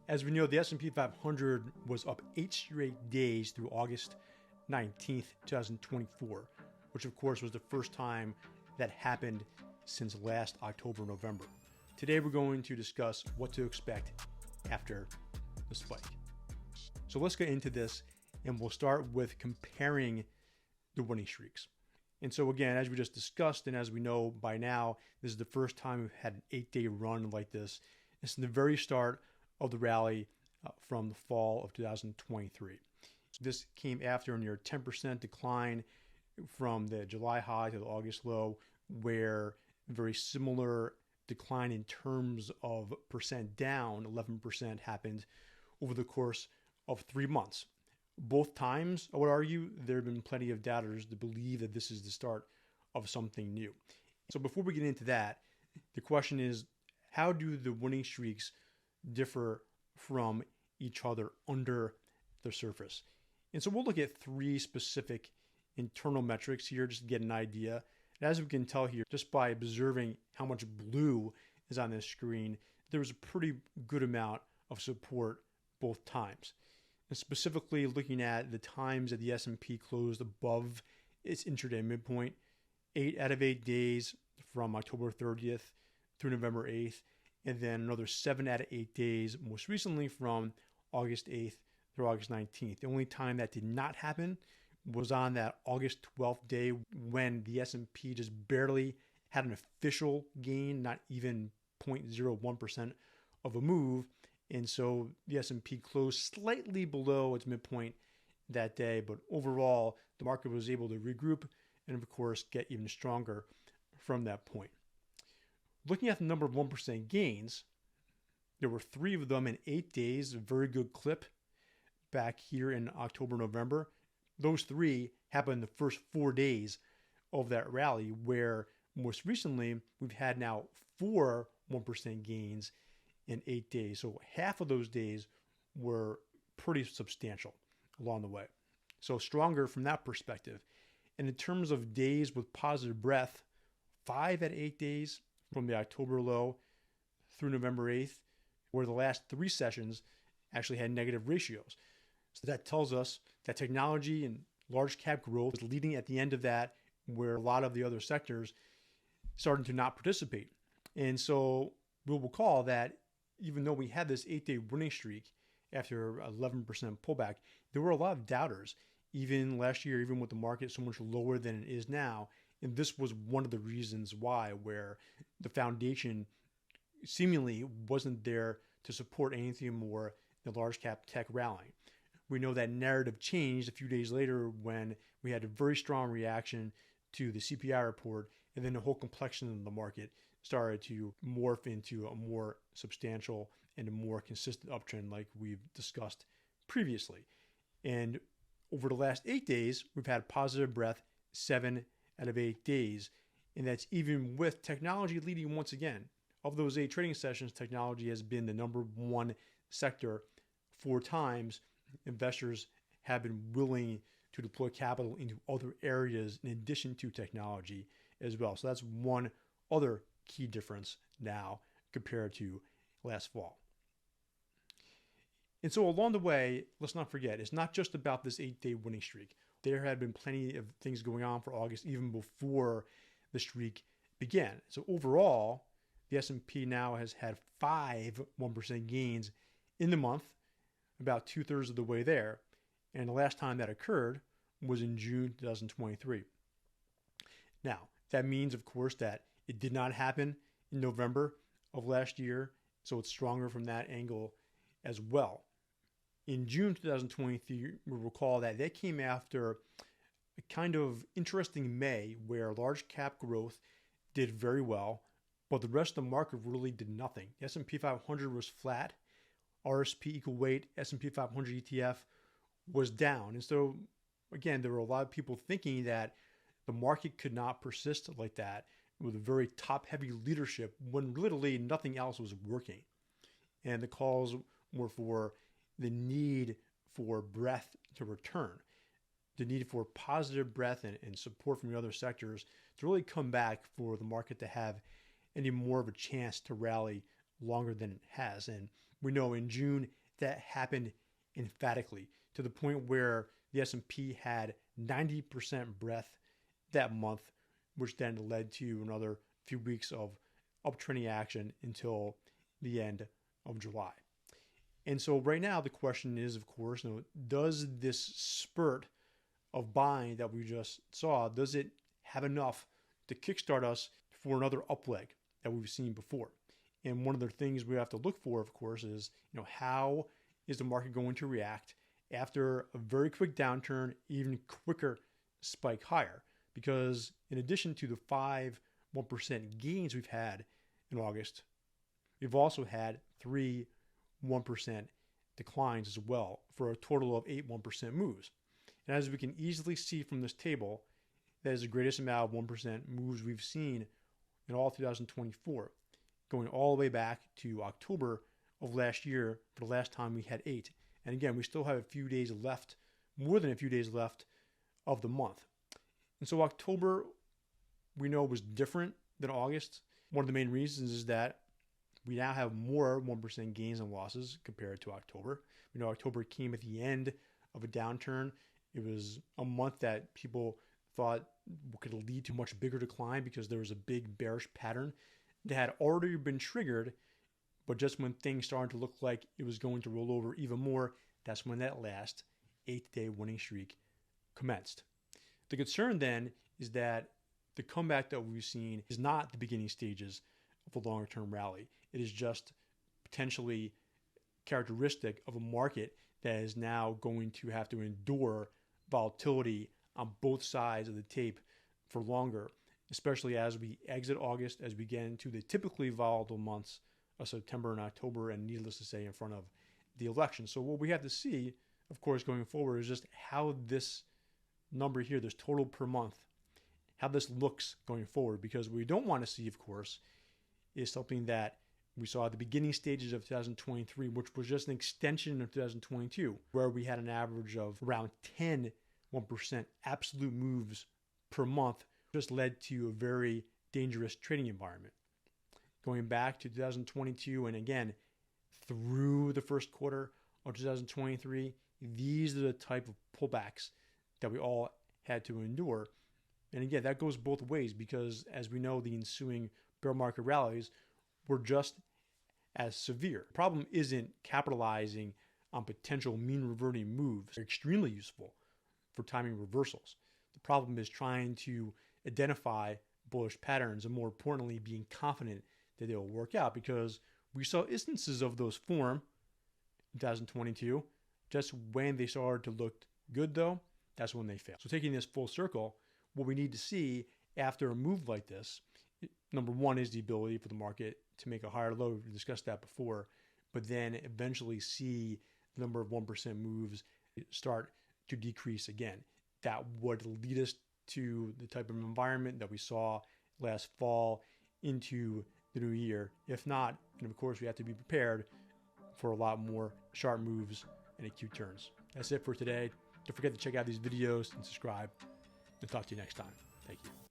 As we know, the S&P 500 was up 8 straight days through August 19th, 2024, which of course was the first time that happened since last October, November. Today we're going to discuss what to expect after the spike. So let's get into this, and we'll start with comparing the winning streaks. And so again, as we just discussed, and as we know by now, this is the first time we've had an 8-day run like this. It's the very start of the rally from the fall of 2023. This came after a near 10% decline from the July high to the August low, where very similar decline in terms of percent down, 11% happened over the course of 3 months. Both times, I would argue, there have been plenty of doubters to believe that this is the start of something new. So before we get into that, the question is, how do the winning streaks differ from each other under the surface? And so we'll look at 3 specific internal metrics here just to get an idea. And as we can tell here, just by observing how much blue is on this screen, there was a pretty good amount of support both times. And specifically looking at the times that the S&P closed above its intraday midpoint, 8 out of 8 days from October 30th through November 8th, and then another 7 out of 8 days, most recently from August 8th through August 19th. The only time that did not happen was on that August 12th day when the S&P just barely had an official gain, not even 0.01% of a move. And so the S&P closed slightly below its midpoint that day, but overall the market was able to regroup and of course get even stronger from that point. Looking at the number of 1% gains, there were 3 of them in 8 days, a very good clip back here in October, November. Those 3 happened the first 4 days of that rally, where most recently we've had now 4 1% gains in 8 days. So half of those days were pretty substantial along the way. So stronger from that perspective. And in terms of days with positive breadth, 5 out of 8 days from the October low through November 8th, where the last 3 sessions actually had negative ratios. So that tells us that technology and large cap growth is leading at the end of that, where a lot of the other sectors started to not participate. And so we'll recall that even though we had this 8-day winning streak after 11% pullback, there were a lot of doubters, even last year, even with the market so much lower than it is now. And this was one of the reasons why, where the foundation seemingly wasn't there to support anything more than large cap tech rallying. We know that narrative changed a few days later when we had a very strong reaction to the CPI report, and then the whole complexion of the market started to morph into a more substantial and a more consistent uptrend like we've discussed previously. And over the last 8 days, we've had positive breadth 7 out of 8 days, and that's even with technology leading once again. Of those 8 trading sessions, technology has been the number 1 sector 4 times. Investors have been willing to deploy capital into other areas in addition to technology as well. So that's one other key difference now compared to last fall. And so along the way, let's not forget, it's not just about this 8-day winning streak. There had been plenty of things going on for August even before the streak began. So overall, the S&P now has had 5 1% gains in the month, about 2/3 of the way there. And the last time that occurred was in June 2023. Now, that means, of course, that it did not happen in November of last year, so it's stronger from that angle as well. In June 2023, we recall that they came after a kind of interesting May where large cap growth did very well, but the rest of the market really did nothing. The S&P 500 was flat. RSP equal weight S&P 500 ETF was down. And so, again, there were a lot of people thinking that the market could not persist like that with a very top-heavy leadership when literally nothing else was working. And the calls were for the need for breadth to return, the need for positive breadth and support from the other sectors to really come back for the market to have any more of a chance to rally longer than it has. And we know in June that happened emphatically to the point where the S&P had 90% breadth that month, which then led to another few weeks of uptrending action until the end of July. And so right now the question is, of course, does this spurt of buying that we just saw, does it have enough to kickstart us for another up leg that we've seen before? And one of the things we have to look for, of course, is how is the market going to react after a very quick downturn, even quicker spike higher? Because in addition to the 1% gains we've had in August, we've also had 3 1% declines as well, for a total of 8 1% moves. And as we can easily see from this table, that is the greatest amount of 1% moves we've seen in all 2024, going all the way back to October of last year for the last time we had 8. And again, we still have a few days left, more than a few days left of the month. And so October, we know, was different than August. One of the main reasons is that we now have more 1% gains and losses compared to October. We know October came at the end of a downturn. It was a month that people thought could lead to much bigger decline because there was a big bearish pattern that had already been triggered. But just when things started to look like it was going to roll over even more, that's when that last 8-day winning streak commenced. The concern then is that the comeback that we've seen is not the beginning stages of a longer-term rally. It is just potentially characteristic of a market that is now going to have to endure volatility on both sides of the tape for longer, especially as we exit August, as we get into the typically volatile months of September and October, and needless to say, in front of the election. So what we have to see, of course, going forward is just how this number here, this total per month, how this looks going forward. Because what we don't want to see, of course, is something that we saw at the beginning stages of 2023, which was just an extension of 2022, where we had an average of around 1% absolute moves per month, just led to a very dangerous trading environment. Going back to 2022 and again through the first quarter of 2023, these are the type of pullbacks that we all had to endure. And again, that goes both ways because, as we know, the ensuing bear market rallies were just as severe. The problem isn't capitalizing on potential mean reverting moves. They're extremely useful for timing reversals. The problem is trying to identify bullish patterns and, more importantly, being confident that they will work out, because we saw instances of those form in 2022. Just when they started to look good, though, that's when they failed. So taking this full circle, what we need to see after a move like this, number one, is the ability for the market to make a higher low. We discussed that before, but then eventually see the number of 1% moves start to decrease again. That would lead us to the type of environment that we saw last fall into the new year. If not, and of course, we have to be prepared for a lot more sharp moves and acute turns. That's it for today. Don't forget to check out these videos and subscribe. And talk to you next time. Thank you.